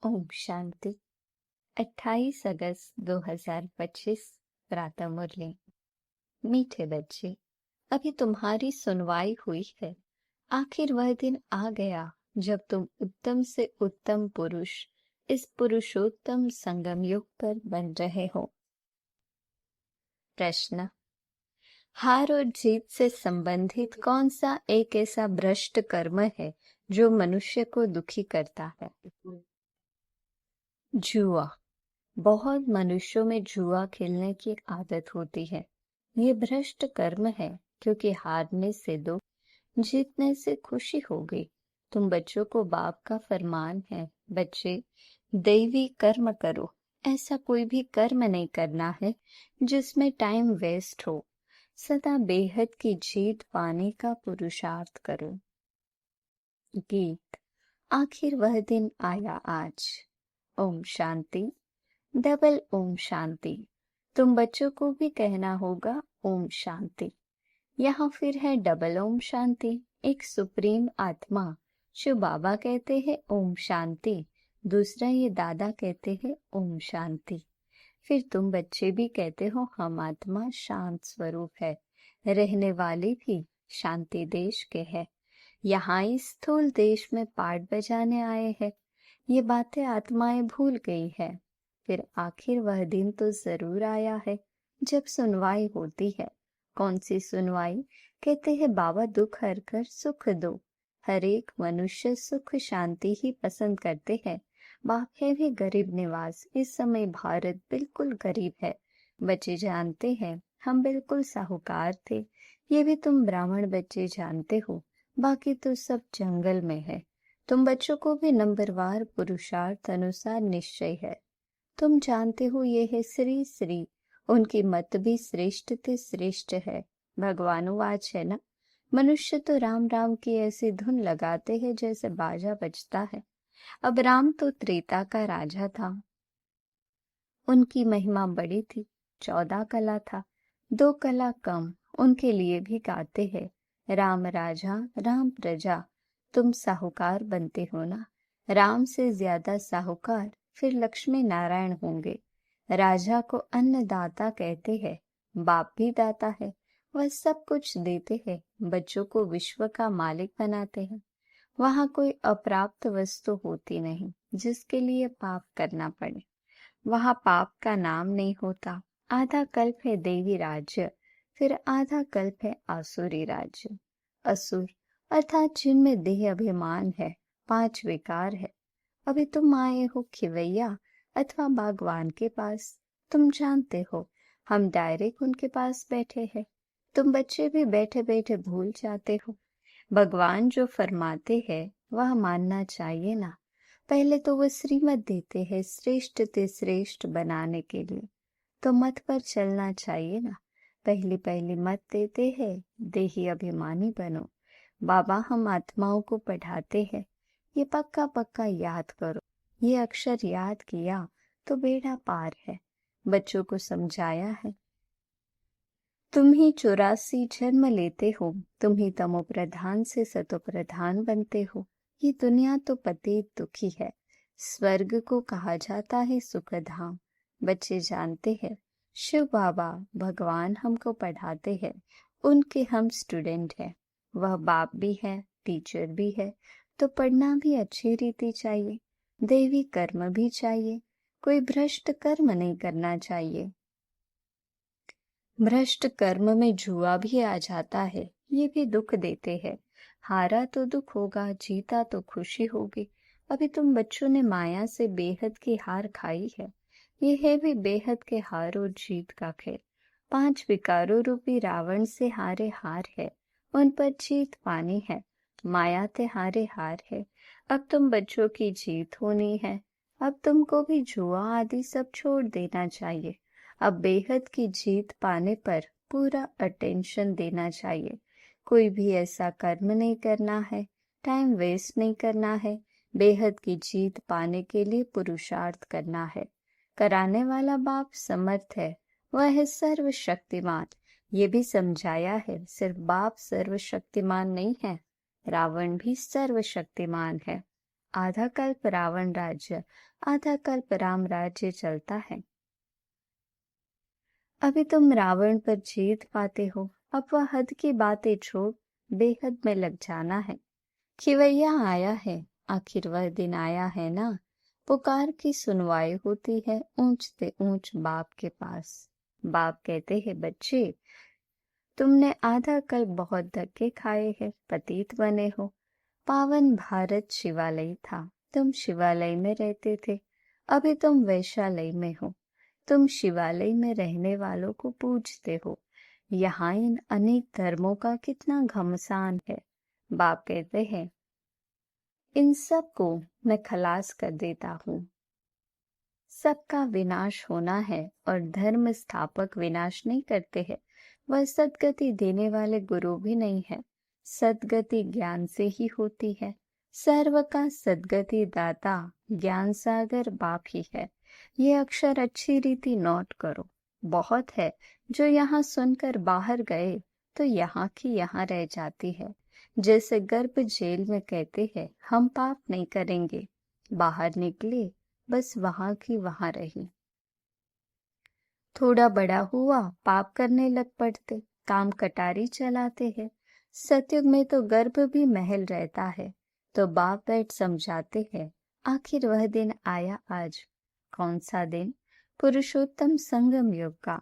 ओम शांति। 28 अगस्त 2025 प्रातः मुरली। मीठे बच्चे, अभी तुम्हारी सुनवाई हुई है। आखिर वह दिन आ गया जब तुम उत्तम से उत्तम पुरुष इस पुरुषोत्तम संगम युग पर बन रहे हो। प्रश्न: हार और जीत से संबंधित कौन सा एक ऐसा भ्रष्ट कर्म है जो मनुष्य को दुखी करता है? जुआ। बहुत मनुष्यों में जुआ खेलने की आदत होती है। ये भ्रष्ट कर्म है, क्योंकि हारने से दुख, जीतने से खुशी होगी। तुम बच्चों को बाप का फरमान है, बच्चे दैवी कर्म करो। ऐसा कोई भी कर्म नहीं करना है जिसमें टाइम वेस्ट हो। सदा बेहद की जीत पाने का पुरुषार्थ करो। गीत। आखिर वह दिन आया आज। ओम शांति। डबल ओम शांति। तुम बच्चों को भी कहना होगा ओम शांति। यहाँ फिर है डबल ओम शांति। एक सुप्रीम आत्मा जो बाबा कहते हैं ओम शांति, दूसरा ये दादा कहते हैं ओम शांति। फिर तुम बच्चे भी कहते हो हम आत्मा शांत स्वरूप है, रहने वाले भी शांति देश के है। यहाँ इस स्थूल देश में पाठ बजाने आए हैं। ये बातें आत्माएं भूल गई है। फिर आखिर वह दिन तो जरूर आया है जब सुनवाई होती है। कौन सी सुनवाई? कहते हैं बाबा दुख हर कर सुख दो। हर एक मनुष्य सुख शांति ही पसंद करते हैं। बाप है भी गरीब निवास। इस समय भारत बिल्कुल गरीब है। बच्चे जानते हैं हम बिल्कुल साहूकार थे। ये भी तुम ब्राह्मण बच्चे जानते हो। बाकी तो सब जंगल में है। तुम बच्चों को भी नंबरवार पुरुषार्थ अनुसार निश्चय है। तुम जानते हो ये है श्री श्री। उनकी मत भी श्रेष्ठ ते श्रेष्ठ है। भगवानुवाच है ना, मनुष्य तो राम राम की ऐसी धुन लगाते हैं जैसे बाजा बजता है। अब राम तो त्रेता का राजा था। उनकी महिमा बड़ी थी। 14 कला था, 2 कला कम। उनके लिए भी गाते हैं राम राजा राम प्रजा। तुम साहूकार बनते हो ना। राम से ज्यादा साहूकार फिर लक्ष्मी नारायण होंगे। राजा को अन्नदाता कहते हैं। बाप भी दाता है। वह सब कुछ देते हैं। बच्चों को विश्व का मालिक बनाते हैं। वहां कोई अप्राप्त वस्तु होती नहीं जिसके लिए पाप करना पड़े। वहां पाप का नाम नहीं होता। आधा कल्प है देवी राज्य, फिर आधा कल्प है आसुरी राज्य। असुर अर्थात जिनमें देह अभिमान है, 5 विकार है। अभी तुम आए हो खिवैया अथवा बागवान के पास। तुम जानते हो हम डायरेक्ट उनके पास बैठे हैं। तुम बच्चे भी बैठे बैठे भूल जाते हो। भगवान जो फरमाते हैं वह मानना चाहिए ना। पहले तो वो श्रीमत देते हैं श्रेष्ठ ते श्रेष्ठ बनाने के लिए, तो मत पर चलना चाहिए ना। पहली पहली मत देते हैं देही अभिमानी बनो। बाबा हम आत्माओं को पढ़ाते हैं, ये पक्का पक्का याद करो। ये अक्षर याद किया तो बेड़ा पार है। बच्चों को समझाया है तुम ही 84 जन्म लेते हो। तुम ही तमो प्रधान से सतो प्रधान बनते हो। ये दुनिया तो पतित दुखी है। स्वर्ग को कहा जाता है सुखधाम। बच्चे जानते हैं शिव बाबा भगवान हमको पढ़ाते हैं। उनके हम स्टूडेंट हैं। वह बाप भी है, टीचर भी है, तो पढ़ना भी अच्छी रीति चाहिए। देवी कर्म भी चाहिए। कोई भ्रष्ट कर्म नहीं करना चाहिए। भ्रष्ट कर्म में जुआ भी आ जाता है। ये भी दुख देते हैं। हारा तो दुख होगा, जीता तो खुशी होगी। अभी तुम बच्चों ने माया से बेहद की हार खाई है। ये है भी बेहद के हार और जीत का खेल। 5 विकारों रूपी रावण से हारे हार है, उन पर जीत पानी है। माया ते हारे हार है। अब तुम बच्चों की जीत होनी है। अब तुमको भी जुआ आदि सब छोड़ देना चाहिए। अब बेहद की जीत पाने पर पूरा अटेंशन देना चाहिए। कोई भी ऐसा कर्म नहीं करना है, टाइम वेस्ट नहीं करना है। बेहद की जीत पाने के लिए पुरुषार्थ करना है। कराने वाला बाप समर्थ है, वह है सर्वशक्तिमान। ये भी समझाया है सिर्फ बाप सर्वशक्तिमान नहीं है, रावण भी सर्वशक्तिमान है। आधा कल्प रावण राज्य, आधा कल्प राम राज्य चलता है। अभी तुम रावण पर जीत पाते हो, अब वह हद की बातें छोड़ बेहद में लग जाना है। खिवैया आया है, आखिर वह दिन आया है ना, पुकार की सुनवाई होती है ऊंच से ऊंच बाप के पास। बाप कहते हैं, बच्चे तुमने आधा कल बहुत धक्के खाए हैं, पतित बने हो। पावन भारत शिवालय था, तुम शिवालय में रहते थे, अभी तुम वैशालय में हो। तुम शिवालय में रहने वालों को पूजते हो। यहाँ इन अनेक धर्मों का कितना घमसान है। बाप कहते हैं, इन सब को मैं खलास कर देता हूँ। सबका विनाश होना है और धर्म स्थापक विनाश नहीं करते हैं। वह सद्गति देने वाले गुरु भी नहीं है। सद्गति ज्ञान से ही होती है। सर्व का सद्गति दाता ज्ञान सागर बाप ही है। ये अक्षर अच्छी रीति नोट करो। बहुत है जो यहाँ सुनकर बाहर गए तो यहाँ की यहाँ रह जाती है। जैसे गर्भ जेल में कहते हैं, हम पाप नहीं करेंगे, बाहर निकले बस वहां की वहां रही। थोड़ा बड़ा हुआ पाप करने लग पड़ते, काम कटारी चलाते हैं। सतयुग में तो गर्भ भी महल रहता है। तो बाप बैठ समझाते हैं, आखिर वह दिन आया आज। कौन सा दिन? पुरुषोत्तम संगम युग का,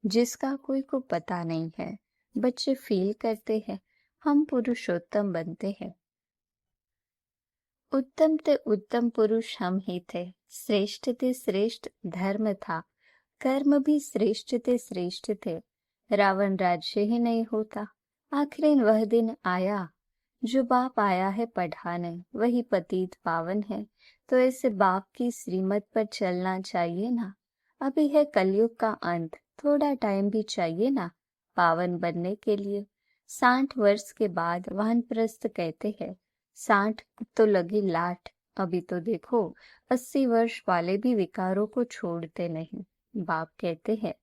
जिसका कोई को पता नहीं है। बच्चे फील करते हैं हम पुरुषोत्तम बनते हैं। उत्तम ते उत्तम पुरुष हम ही थे। श्रेष्ठ ते श्रेष्ठ धर्म था। कर्म भी श्रेष्ठ ते श्रेष्ठ थे। रावण राज्य ही नहीं होता। आखिर वह दिन आया जो बाप आया है पढ़ाने, वही पतित पावन है। तो ऐसे बाप की श्रीमत पर चलना चाहिए ना। अभी है कलयुग का अंत, थोड़ा टाइम भी चाहिए ना पावन बनने के लिए। 60 वर्ष के बाद वानप्रस्थ कहते हैं, 60 तो लगी लाट। अभी तो देखो 80 वर्ष वाले भी विकारों को छोड़ते नहीं। बाप कहते हैं,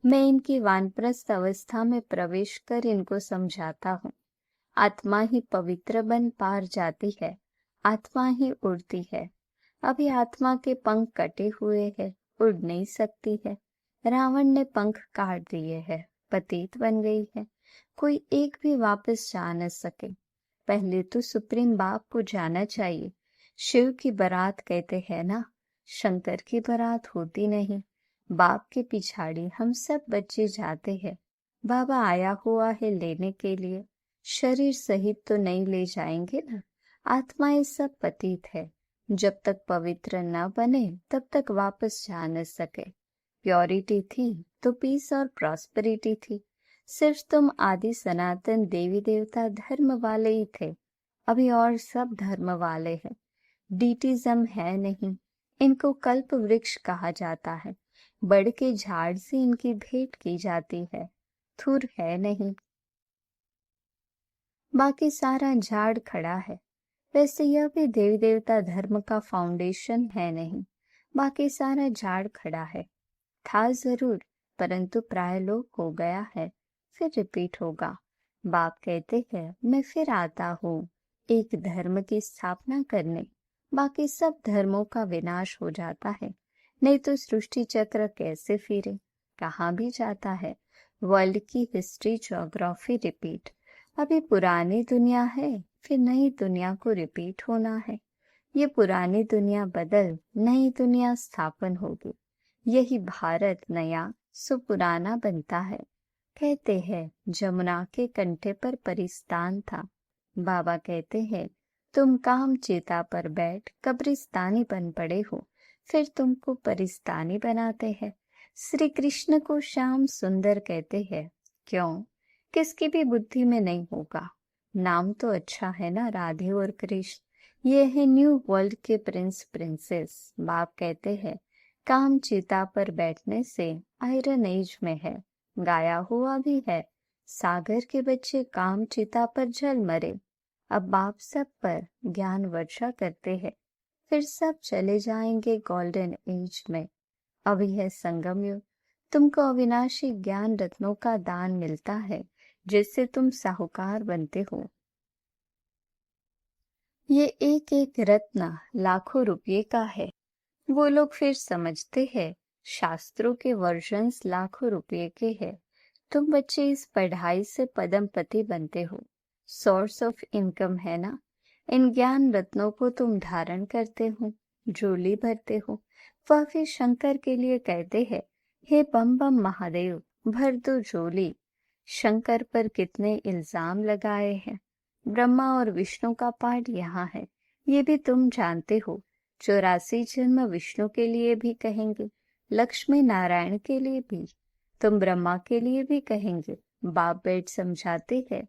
मैं इनकी वानप्रस्थ अवस्था में प्रवेश कर इनको समझाता हूँ। आत्मा ही पवित्र बन पार जाती है, आत्मा ही उड़ती है। अभी आत्मा के पंख कटे हुए हैं, उड़ नहीं सकती है। रावण ने पंख काट दिए हैं, पतित बन गई है। कोई एक भी वापस जा न सके। पहले तो सुप्रीम बाप को जाना चाहिए। शिव की बारात कहते हैं ना, शंकर की बारात होती नहीं। बाप के पिछाड़ी हम सब बच्चे जाते हैं। बाबा आया हुआ है लेने के लिए। शरीर सहित तो नहीं ले जाएंगे ना। आत्माएं सब पतित है। जब तक पवित्र न बने तब तक वापस जा न सके। प्योरिटी थी तो पीस और प्रॉस्पेरिटी थी। सिर्फ तुम आदि सनातन देवी देवता धर्म वाले ही थे, अभी और सब धर्म वाले हैं। डीटिज्म है नहीं। इनको कल्प वृक्ष कहा जाता है। बड़ के झाड़ से इनकी भेंट की जाती है। थुर है नहीं, बाकी सारा झाड़ खड़ा है। वैसे यह भी देवी देवता धर्म का फाउंडेशन है नहीं, बाकी सारा झाड़ खड़ा है। था जरूर, परंतु प्राय लोप हो गया है, फिर रिपीट होगा। बाप कहते हैं, मैं फिर आता हूँ एक धर्म की स्थापना करने। बाकी सब धर्मों का विनाश हो जाता है, नहीं तो सृष्टि चक्र कैसे फिरे, कहाँ भी जाता है। वर्ल्ड की हिस्ट्री ज्योग्राफी रिपीट। अभी पुरानी दुनिया है, फिर नई दुनिया को रिपीट होना है। ये पुरानी दुनिया बदल नई दुनिया स्थापन होगी। यही भारत नया सो पुराना बनता है। कहते हैं जमुना के कंठे पर परिस्तान था। बाबा कहते हैं, तुम काम चेता पर बैठ कब्रिस्तानी बन पड़े हो, फिर तुमको परिस्तानी बनाते हैं। श्री कृष्ण को श्याम सुंदर कहते हैं। क्यों? किसकी भी बुद्धि में नहीं होगा। नाम तो अच्छा है ना, राधे और कृष्ण। ये है न्यू वर्ल्ड के प्रिंस प्रिंसेस। बाप कहते हैं, काम चिता पर बैठने से आयरन एज में है, गाया हुआ भी है। सागर के बच्चे काम चिता पर जल मरे। अब बाप सब पर ज्ञान वर्षा करते हैं, फिर सब चले जाएंगे गोल्डन एज में। अभी है संगम युग। तुमको अविनाशी ज्ञान रत्नों का दान मिलता है, जिससे तुम साहूकार बनते हो। ये एक एक रत्न लाखों रुपये का है। वो लोग फिर समझते हैं शास्त्रों के वर्जन्स लाखों रुपए के हैं। तुम बच्चे इस पढ़ाई से पदमपति बनते हो, सोर्स ऑफ इनकम है ना। इन ज्ञान रत्नों को तुम धारण करते हो, झोली भरते हो। वह फिर शंकर के लिए कहते हैं, हे बम बम महादेव भर दो झोली। शंकर पर कितने इल्जाम लगाए हैं। ब्रह्मा और विष्णु का पाठ यहाँ है, ये भी तुम जानते हो। 84 जन्म विष्णु के लिए भी कहेंगे, लक्ष्मी नारायण के लिए भी, तुम ब्रह्मा के लिए भी कहेंगे। बाप बेट समझाते हैं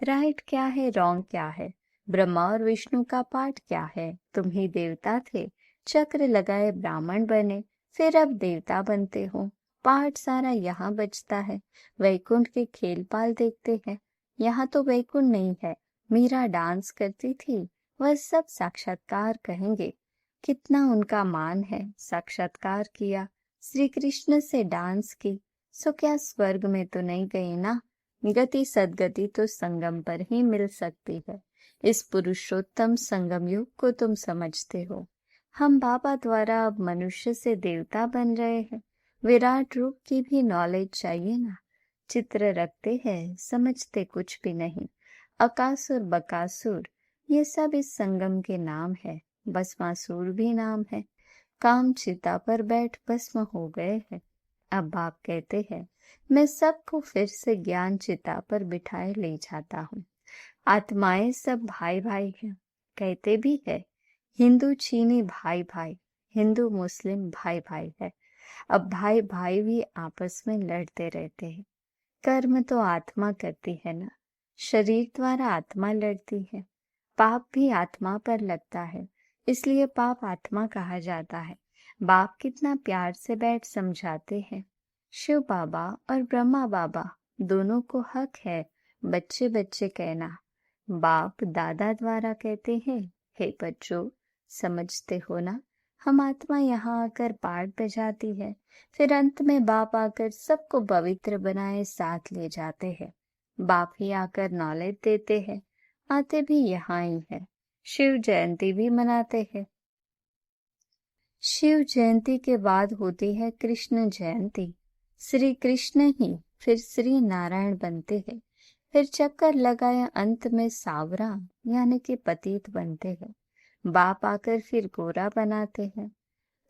राइट क्या है, रॉन्ग क्या है। ब्रह्मा और विष्णु का पाठ क्या है, तुम ही देवता थे, चक्र लगाए ब्राह्मण बने, फिर अब देवता बनते हो। पाठ सारा यहाँ बजता है। वैकुंठ के खेल पाल देखते हैं, यहाँ तो वैकुंठ नहीं है। मीरा डांस करती थी, वह सब साक्षात्कार कहेंगे। कितना उनका मान है, साक्षात्कार किया, श्री कृष्ण से डांस की, सो क्या स्वर्ग में तो नहीं गई ना। गति सदगति तो संगम पर ही मिल सकती है। इस पुरुषोत्तम संगम युग को तुम समझते हो। हम बाबा द्वारा अब मनुष्य से देवता बन रहे हैं। विराट रूप की भी नॉलेज चाहिए ना। चित्र रखते हैं, समझते कुछ भी नहीं। अकासुर बकासुर ये सब इस संगम के नाम है। भस्मासुर भी नाम है। काम चिता पर बैठ भस्म हो गए हैं। अब बाप कहते हैं, मैं सबको फिर से ज्ञान चिता पर बिठाए ले जाता हूँ। आत्माएं सब भाई भाई हैं, कहते भी है। हिंदू चीनी भाई भाई, हिंदू मुस्लिम भाई भाई है। अब भाई भाई भी आपस में लड़ते रहते हैं। कर्म तो आत्मा करती है ना, शरीर द्वारा आत्मा लड़ती है। पाप भी आत्मा पर लगता है, इसलिए पाप आत्मा कहा जाता है। बाप कितना प्यार से बैठ समझाते हैं। शिव बाबा और ब्रह्मा बाबा दोनों को हक है बच्चे बच्चे कहना। बाप दादा द्वारा कहते हैं, हे बच्चों समझते हो ना। हम आत्मा यहाँ आकर पाठ बजाती है, फिर अंत में बाप आकर सबको पवित्र बनाए साथ ले जाते हैं। बाप ही आकर नॉलेज देते हैं, आते भी यहाँ ही है। शिव जयंती भी मनाते हैं। शिव जयंती के बाद होती है कृष्ण जयंती। श्री कृष्ण ही फिर श्री नारायण बनते हैं। फिर चक्कर लगाए अंत में सावरा यानी कि पतित बनते हैं। बाप आकर फिर गोरा बनाते हैं।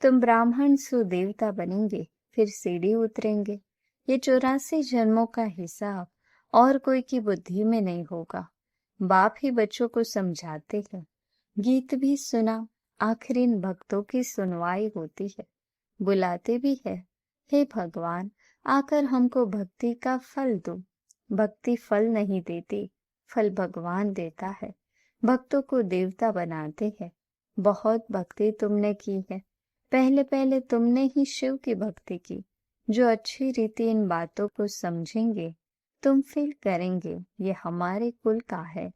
तुम ब्राह्मण सो देवता बनेंगे, फिर सीढ़ी उतरेंगे। ये 84 जन्मों का हिसाब और कोई की बुद्धि में नहीं होगा। बाप ही बच्चों को समझाते हैं। गीत भी सुना, आखिर इन भक्तों की सुनवाई होती है। बुलाते भी है, हे भगवान आकर हमको भक्ति का फल दो। भक्ति फल नहीं देती, फल भगवान देता है। भक्तों को देवता बनाते हैं। बहुत भक्ति तुमने की है। पहले पहले तुमने ही शिव की भक्ति की। जो अच्छी रीति इन बातों को समझेंगे, तुम फिर करेंगे। ये हमारे कुल का है।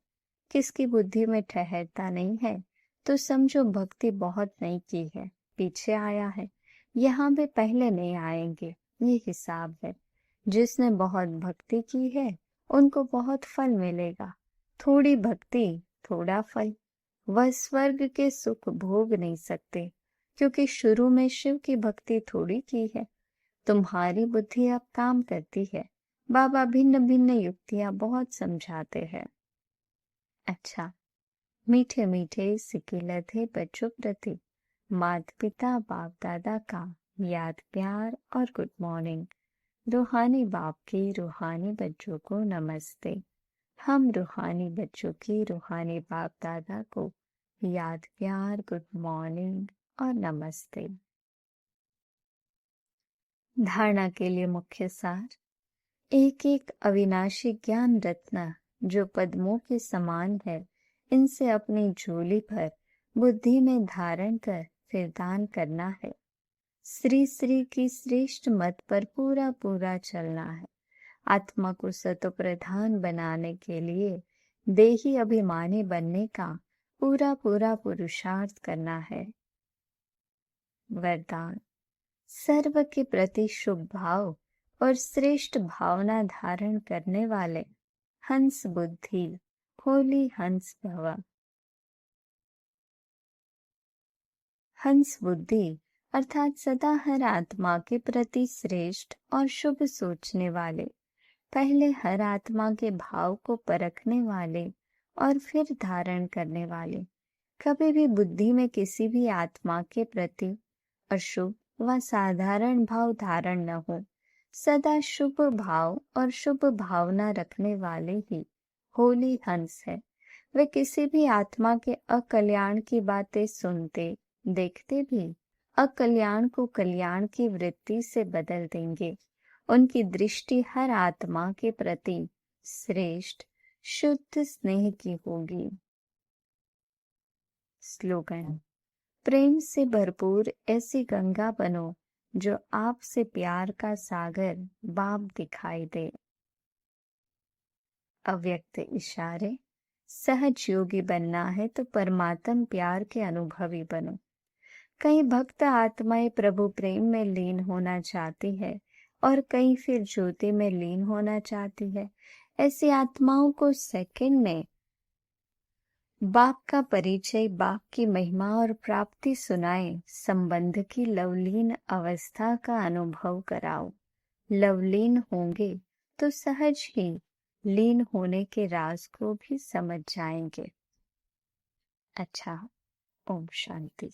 किसकी बुद्धि में ठहरता नहीं है तो समझो भक्ति बहुत नहीं की है, पीछे आया है। यहाँ भी पहले नहीं आएंगे, ये हिसाब है। जिसने बहुत भक्ति की है उनको बहुत फल मिलेगा। थोड़ी भक्ति थोड़ा फल। वह स्वर्ग के सुख भोग नहीं सकते, क्योंकि शुरू में शिव की भक्ति थोड़ी की है। तुम्हारी बुद्धि अब काम करती है। बाबा भिन्न भिन्न युक्तियां बहुत समझाते हैं। अच्छा, मीठे मीठे सिकिले थे बच्चों प्रति माता पिता बाप दादा का याद प्यार और गुड मॉर्निंग। रूहानी बाप की रूहानी बच्चों को नमस्ते। हम रूहानी बच्चों की रूहानी बाप दादा को याद प्यार गुड मॉर्निंग और नमस्ते। धारणा के लिए मुख्य सार। एक एक अविनाशी ज्ञान रत्न जो पद्मों के समान है, इनसे अपनी झोली पर बुद्धि में धारण कर फिर दान करना है। श्री श्री की श्रेष्ठ मत पर पूरा पूरा चलना है। आत्मा को सतो प्रधान बनाने के लिए देही अभिमानी बनने का पूरा पूरा पुरुषार्थ करना है। वरदान। सर्व के प्रति शुभ भाव और श्रेष्ठ भावना धारण करने वाले हंस बुद्धि होली हंस भव। हंस बुद्धि अर्थात सदा हर आत्मा के प्रति श्रेष्ठ और शुभ सोचने वाले, पहले हर आत्मा के भाव को परखने वाले और फिर धारण करने वाले, कभी भी बुद्धि में किसी भी आत्मा के प्रति अशुभ व साधारण भाव धारण न हो, सदा शुभ भाव और शुभ भावना रखने वाले ही होली हंस है। वे किसी भी आत्मा के अकल्याण की बातें सुनते देखते भी अकल्याण को कल्याण की वृत्ति से बदल देंगे। उनकी दृष्टि हर आत्मा के प्रति श्रेष्ठ शुद्ध स्नेह की होगी। स्लोगन: प्रेम से भरपूर ऐसी गंगा बनो जो आपसे प्यार का सागर बाप दिखाई दे। अव्यक्त इशारे: सहज योगी बनना है तो परमात्म प्यार के अनुभवी बनो। कई भक्त आत्माएं प्रभु प्रेम में लीन होना चाहती है और कई फिर ज्योति में लीन होना चाहती है। ऐसी आत्माओं को सेकंड में बाप का परिचय, बाप की महिमा और प्राप्ति सुनाए, संबंध की लवलीन अवस्था का अनुभव कराओ। लवलीन होंगे तो सहज ही लीन होने के राज को भी समझ जाएंगे। अच्छा, ओम शांति।